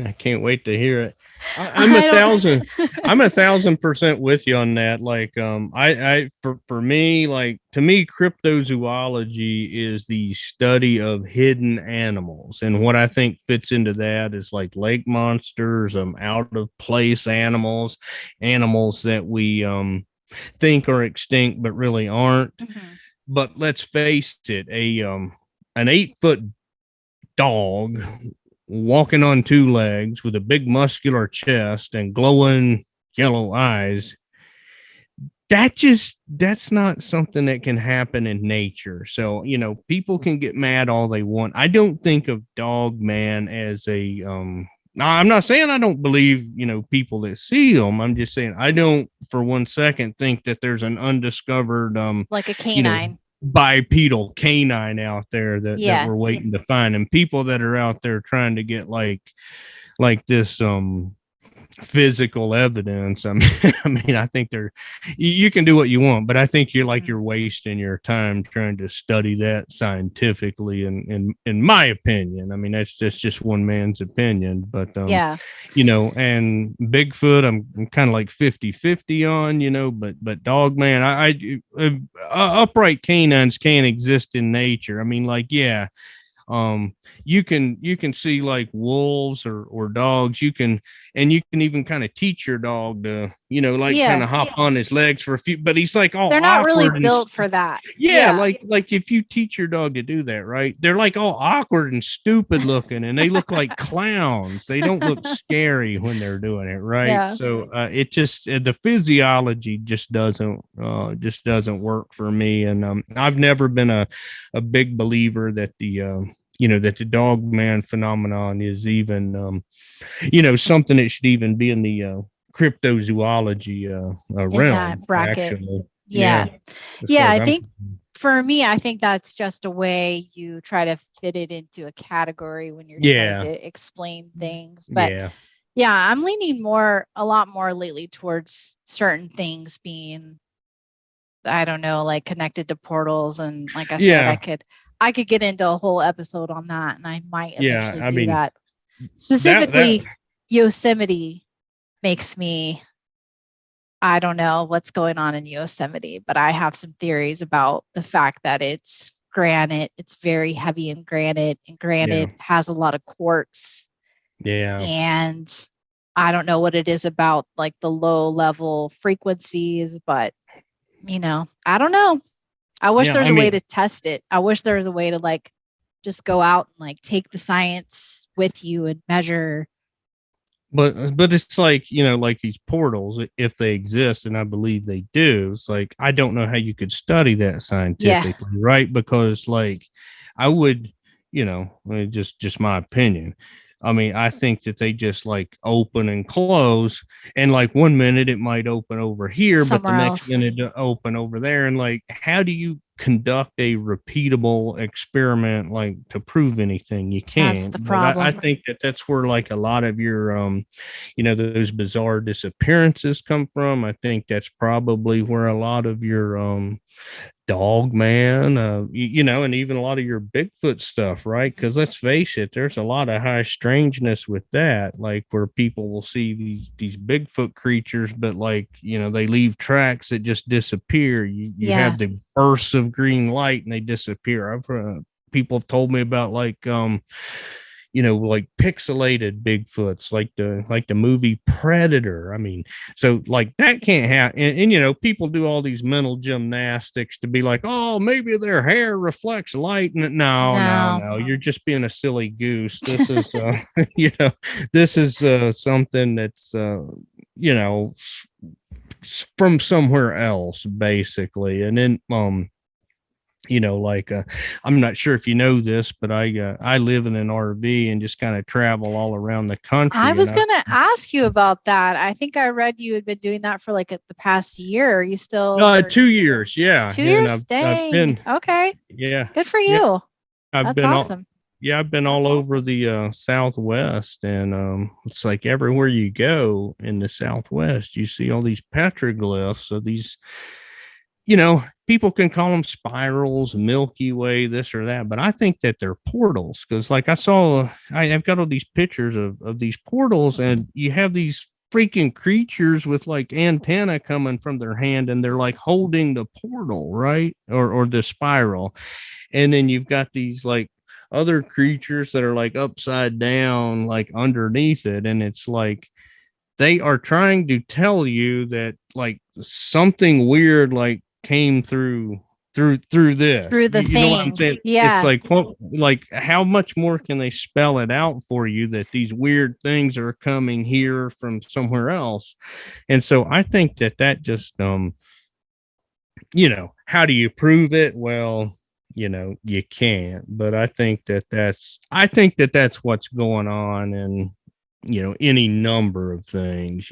I can't wait to hear it. I'm a I thousand. don't. I'm 1,000% with you on that. Like, for me, like to me, cryptozoology is the study of hidden animals, and what I think fits into that is like lake monsters, out of place animals, animals that we think are extinct but really aren't. Mhm. But let's face it, an 8 foot dog walking on two legs with a big muscular chest and glowing yellow eyes, that's not something that can happen in nature. So people can get mad all they want. I don't think of dog man as a now, I'm not saying I don't believe people that see them. I'm just saying I don't for one second think that there's an undiscovered Like a you know canine. bipedal canine out there that Yeah. we're waiting to find, and people that are out there trying to get like this physical evidence. I mean, I think you can do what you want, but I think you're Mhm. wasting your time trying to study that scientifically. And in my opinion, I mean, that's just one man's opinion, but Yeah. and Bigfoot, I'm kind of like 50-50 on, but dog man, upright canines can't exist in nature. I mean, like, yeah, um you can see like wolves or dogs, and you can even kind of teach your dog to like kind Yeah. of hop on his legs for a few, but he's like all They're not really awkward and built for that. yeah, Yeah. like if you teach your dog to do that, right, they're like all awkward and stupid looking, and they look like clowns. They don't look scary when they're doing it, right? Yeah. So it just the physiology just doesn't work for me. And I've never been a big believer that the dog man phenomenon is even something that should even be in the cryptozoology In realm, that bracket. actually. Yeah. Yeah, as Yeah, far as I I'm think concerned. for me, I think that's just a way you try to fit it into a category when you're trying Yeah. to explain things. But Yeah. yeah, I'm leaning a lot more lately towards certain things being, I don't know, like connected to portals. And like I said, Yeah. I could get into a whole episode on that, and I might Yeah. eventually I do mean, that. that Specifically, Yosemite makes me, I don't know what's going on in Yosemite, but I have some theories about the fact that it's granite. It's very heavy in granite, and yeah. granite has a lot of quartz. Yeah. And I don't know what it is about like the low level frequencies, but I don't know. I wish Yeah. there's I a way mean, to test it. I wish there was a way to like just go out and like take the science with you and measure. but it's like, like these portals, if they exist, and I believe they do, it's like I don't know how you could study that Yeah, scientifically, right? Because like I would, just my opinion. I mean, I think that they just like open and close, and like one minute it might open over here, but the somewhere next else. minute it open over there. And like, how do you conduct a repeatable experiment like to prove anything? You That's can't. the But I problem. think that that's where like a lot of your those bizarre disappearances come from. I think that's probably where a lot of your Dogman, and even a lot of your Bigfoot stuff, right? Because Mhm. let's face it, there's a lot of high strangeness with that, like where people will see these Bigfoot creatures, but like they leave tracks that just disappear. You Yeah. have the bursts of green light and they disappear. I've people have told me about like like pixelated Bigfoots, like the movie Predator. I mean, so like that can't happen. And people do all these mental gymnastics to be like, oh, maybe their hair reflects light. And no, no, No. no, you're just being a silly goose. This is, this is something that's, you know, from somewhere else, basically. And then, like I'm not sure if you know this, but I live in an RV and just kind of travel all around the I country. And was I going to ask you about that. I think I read you had been doing that for like the past year. Are you still 2 years, yeah, two and years? I've Dang. been, Okay. yeah, Good for yeah, you. I've That's been all. awesome. Yeah, I've been all over the Southwest, and it's like everywhere you go in the Southwest, you see all these petroglyphs of these, people can call them spirals, Milky Way, this or that, but I think that they're portals because, like, I've got all these pictures of these portals, and you have these freaking creatures with like antenna coming from their hand, and they're like holding the portal, right, or the spiral, and then you've got these like other creatures that are like upside down, like underneath it, and it's like they are trying to tell you that like something weird like came through this. Through the You know what I'm thing. saying? It's Yeah. like what, like how much more can they spell it out for you that these weird things are coming here from somewhere else? And so I think that just how do you prove it? Well, you can't, but I think that that's what's going on, and any number of things.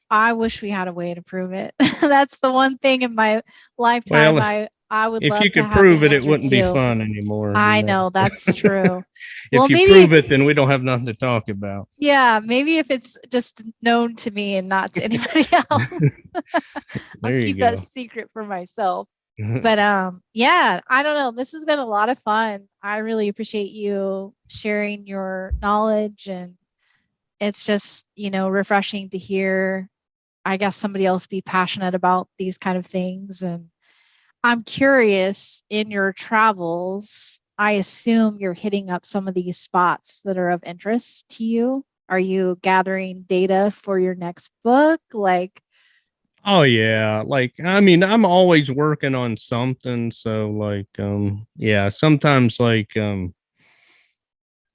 I wish we had a way to prove it. That's the one thing in my lifetime Well, I would if love you to could have prove the it, it answer wouldn't be to. fun anymore. I know that's true. Well, If you maybe prove it, then we don't have nothing to talk about. yeah, maybe if it's just known to me and not to anybody else, I'll There keep that you secret for myself. go. But yeah, I don't know. This has been a lot of fun. I really appreciate you sharing your knowledge, and it's just, refreshing to hear, I guess, somebody else be passionate about these kind of things. And I'm curious, in your travels, I assume you're hitting up some of these spots that are of interest to you. Are you gathering data for your next book? Like, Oh yeah, like I mean, I'm always working on something, so like yeah, sometimes like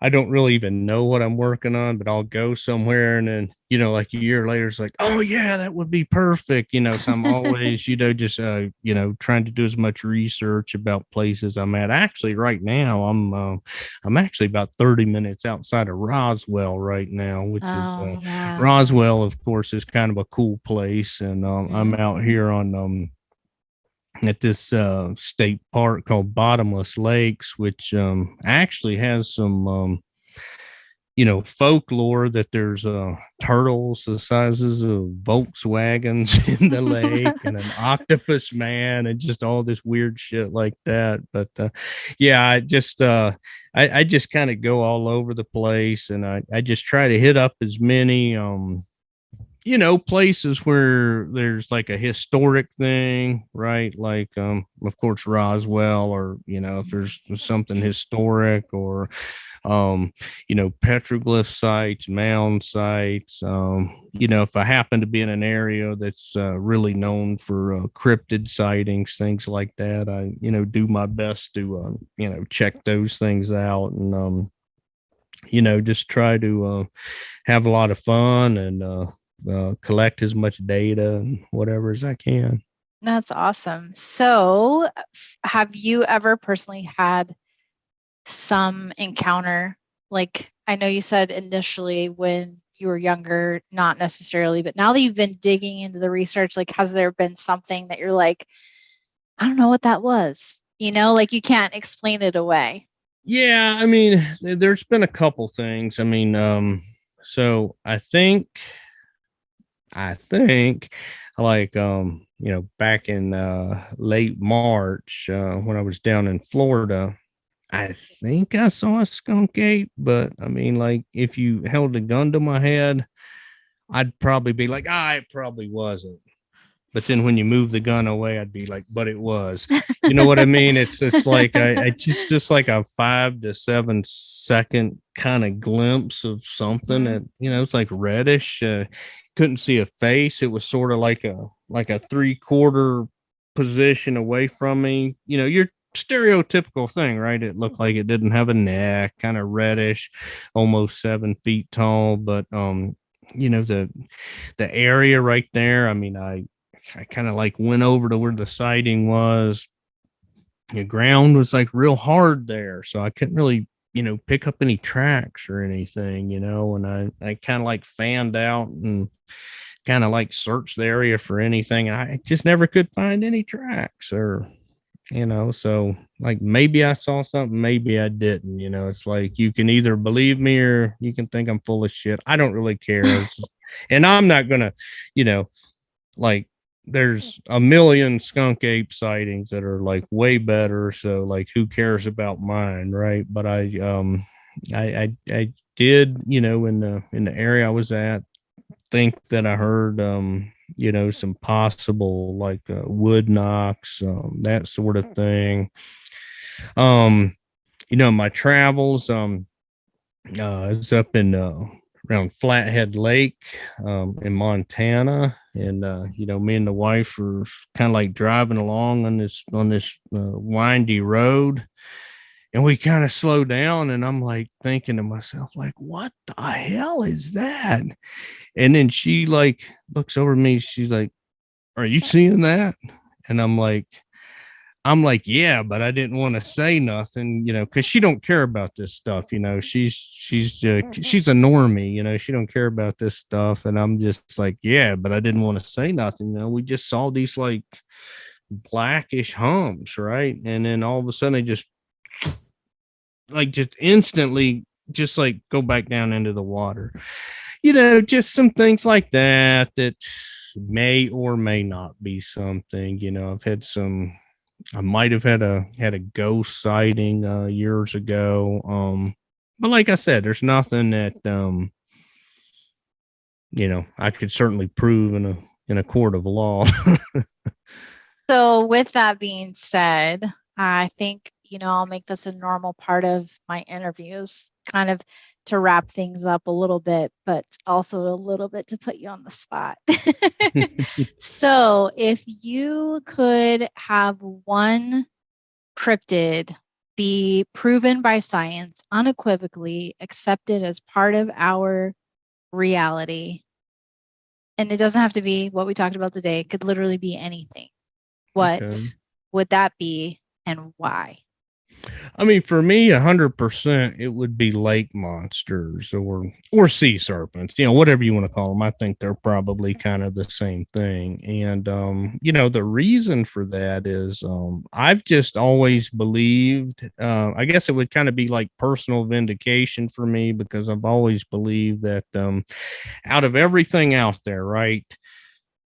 I don't really even know what I'm working on, but I'll go somewhere and then, like a year later, it's like, oh yeah, that would be perfect. So I'm always, just, trying to do as much research about places I'm at. Actually, right now, I'm actually about 30 minutes outside of Roswell right now, which is, oh, yeah. Roswell, of course, is kind of a cool place. And I'm Hmm. out here on, at this state park called Bottomless Lakes, which actually has some folklore that there's turtles the sizes of Volkswagens in the lake and an octopus man and just all this weird shit like that. But yeah, I just kind of go all over the place, and I just try to hit up as many places where there's like a historic thing, right? Like of course Roswell, or if there's something historic, or petroglyph sites, mound sites. If I happen to be in an area that's really known for cryptid sightings, things like that, I do my best to check those things out, and just try to have a lot of fun, and collect as much data and whatever as I can. That's awesome. So, have you ever personally had some encounter? Like, I know you said initially when you were younger, not necessarily, but now that you've been digging into the research, like, has there been something that you're like, I don't know what that was? Like you can't explain it away. Yeah, I mean, there's been a couple things. I mean, so I think like back in late March, when I was down in Florida, I think I saw a skunk ape. But I mean, like, if you held a gun to my head, I'd probably be like, it probably wasn't. But then when you move the gun away, I'd be like, but it was. You know what I mean? It's like I just like a 5 to 7 second kind of glimpse of something Mhm. that it's like reddish. Couldn't see a face. It was sort of like a 3/4 position away from me. Your stereotypical thing, right? It looked like it didn't have a neck, kind of reddish, almost 7 feet tall. But the area right there. I mean, I kind of like went over to where the siding was. The ground was like real hard there, so I couldn't really pick up any tracks or anything. And I kind of like fanned out and kind of like searched the area for anything, and I just never could find any tracks, or so like maybe I saw something, maybe I didn't. It's like you can either believe me or you can think I'm full of shit. I don't really care. And I'm not gonna you know like there's a million skunk ape sightings that are like way better, so like who cares about mine, right? But I did, in the area I was at, think that I heard some possible like wood knocks, that sort of thing. um my travels, it's up in around Flathead Lake, in Montana, and me and the wife were kind of like driving along on this windy road, and we kind of slow down, and I'm like thinking to myself, like, what the hell is that? And then she like looks over at me, she's like, are you seeing that? And I'm like, yeah, but I didn't want to say nothing, because she don't care about this stuff. She's a normie, she don't care about this stuff, and I'm just like, yeah, but I didn't want to say nothing. We just saw these like blackish humps, right? And then all of a sudden, they just instantly just like go back down into the water. Just some things like that may or may not be something. I've had some. I might have had a ghost sighting years ago. But like I said, there's nothing that I could certainly prove in a court of law. So, with that being said, I think, I'll make this a normal part of my interviews, kind of to wrap things up a little bit, but also a little bit to put you on the spot. So, if you could have one cryptid be proven by science, unequivocally accepted as part of our reality, and it doesn't have to be what we talked about today, it could literally be anything. Okay. What would that be and why? I mean, for me, 100%, it would be lake monsters or sea serpents. Whatever you want to call them. I think they're probably kind of the same thing. And the reason for that is I've just always believed. I guess it would kind of be like personal vindication for me because I've always believed that out of everything out there, right?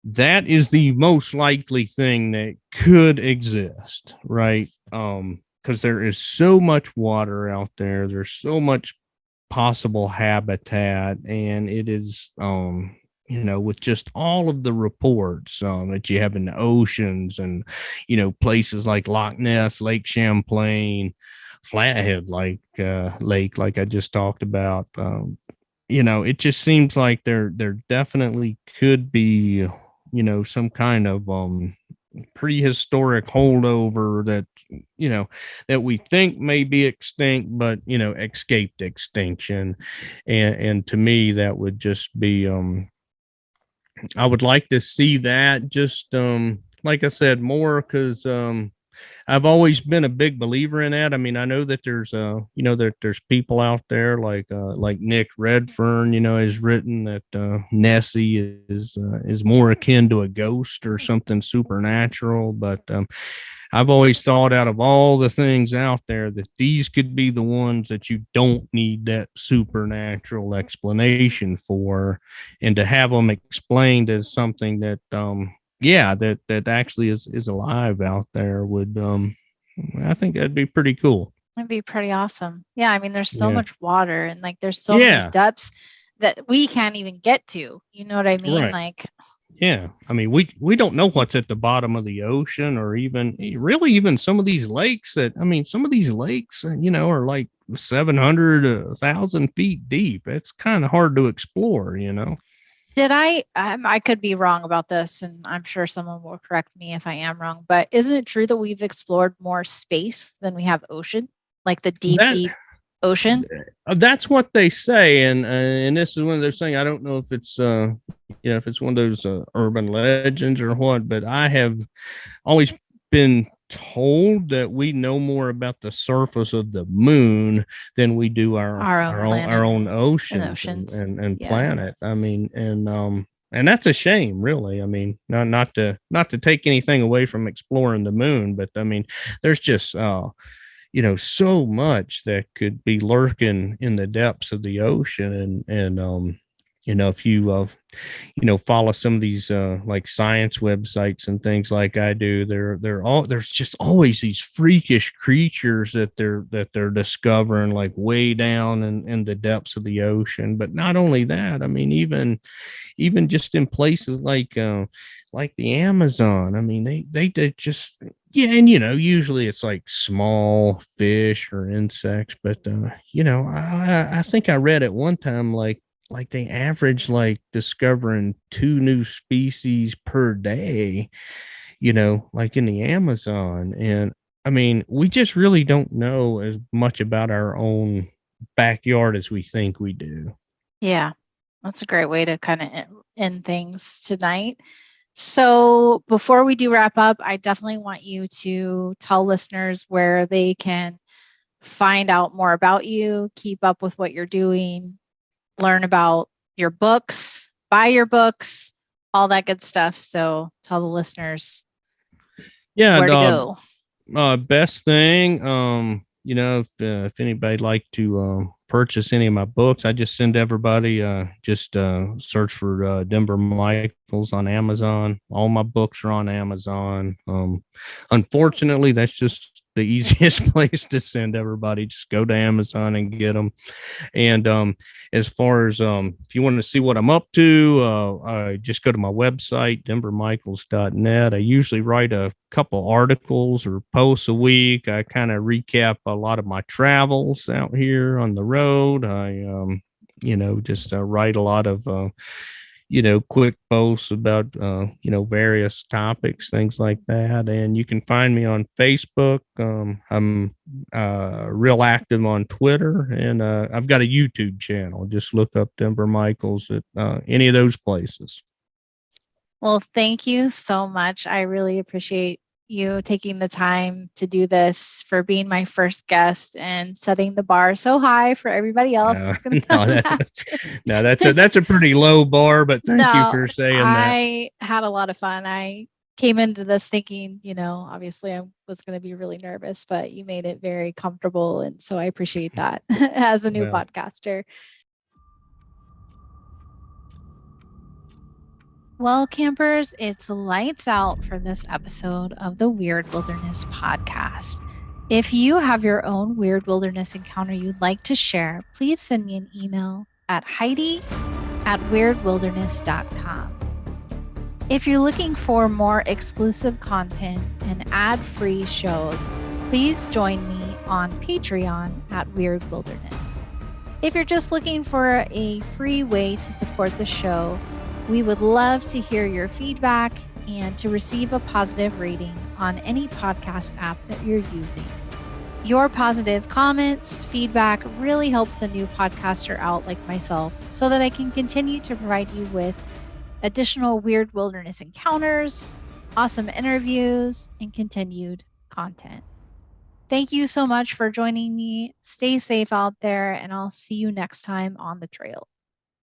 That is the most likely thing that could exist, right? Because there is so much water out there, there's so much possible habitat, and it is, with just all of the reports that you have in the oceans and, places like Loch Ness, Lake Champlain, Flathead Lake, like I just talked about. It just seems like there definitely could be, some kind of prehistoric holdover that we think may be extinct, but escaped extinction. And to me, that would just be I would like to see that, just like I said, more because I've always been a big believer in that. I mean, I know that there's people out there like Nick Redfern, has written that Nessie is more akin to a ghost or something supernatural. But I've always thought, out of all the things out there, that these could be the ones that you don't need that supernatural explanation for, and to have them explained as something that yeah, that actually is alive out there would I think that'd be pretty cool. That'd be pretty awesome. Yeah, I mean, there's so Yeah. much water and like there's so many Yeah. depths that we can't even get to. You know what I mean? Right. Like, Yeah. I mean, we don't know what's at the bottom of the ocean, or even really even some of these lakes some of these lakes, are like 700, 1,000 feet deep. It's kind of hard to explore. did I could be wrong about this, and I'm sure someone will correct me if I am wrong, but isn't it true that we've explored more space than we have ocean? Like the deep, That deep ocean? That's what they say, and this is one of those things. I don't know if it's if it's one of those urban legends or what, but I have always been told that we know more about the surface of the moon than we do our Our own our own our planet own and oceans and oceans. Yeah. planet. I mean, and that's a shame, really. I mean, not to take anything away from exploring the moon, but I mean, there's just so much that could be lurking in the depths of the ocean. And if you follow some of these like science websites and things like I do, there's just always these freakish creatures that they're discovering, like way down in the depths of the ocean. But not only that, I mean, even just in places like the Amazon. I mean, they just, yeah, and usually it's like small fish or insects, but I think I read at one time like they average like discovering two new species per day, like in the Amazon. And I mean, we just really don't know as much about our own backyard as we think we do. Yeah. That's a great way to kind of end things tonight. So, before we do wrap up, I definitely want you to tell listeners where they can find out more about you, keep up with what you're doing, learn about your books, buy your books, all that good stuff. So, tell the listeners Yeah, where to go. best thing, if anybody'd like to purchase any of my books, I just send everybody just search for Denver Michaels on Amazon. All my books are on Amazon. Unfortunately, that's just the easiest place to send everybody. Just go to Amazon and get them. And as far as if you want to see what I'm up to, just go to my website, denvermichaels.net. I usually write a couple articles or posts a week. I kind of recap a lot of my travels out here on the road. I, just write a lot of quick posts about, various topics, things like that. And you can find me on Facebook. I'm real active on Twitter, and I've got a YouTube channel. Just look up Denver Michaels at any of those places. Well, thank you so much. I really appreciate you taking the time to do this, for being my first guest and setting the bar so high for everybody else No, that's going to no, come after. no, that's a pretty low bar, but thank you No, for saying that. I had a lot of fun. I came into this thinking, obviously I was going to be really nervous, but you made it very comfortable. And so I appreciate that as a new Well, podcaster. Well, campers, it's lights out for this episode of the Weird Wilderness podcast. If you have your own weird wilderness encounter you'd like to share, please send me an email at heidi@weirdwilderness.com. If you're looking for more exclusive content and ad-free shows, please join me on Patreon at Weird Wilderness. If you're just looking for a free way to support the show, we would love to hear your feedback and to receive a positive rating on any podcast app that you're using. Your positive comments, feedback really helps a new podcaster out like myself so that I can continue to provide you with additional weird wilderness encounters, awesome interviews, and continued content. Thank you so much for joining me. Stay safe out there, and I'll see you next time on the trail.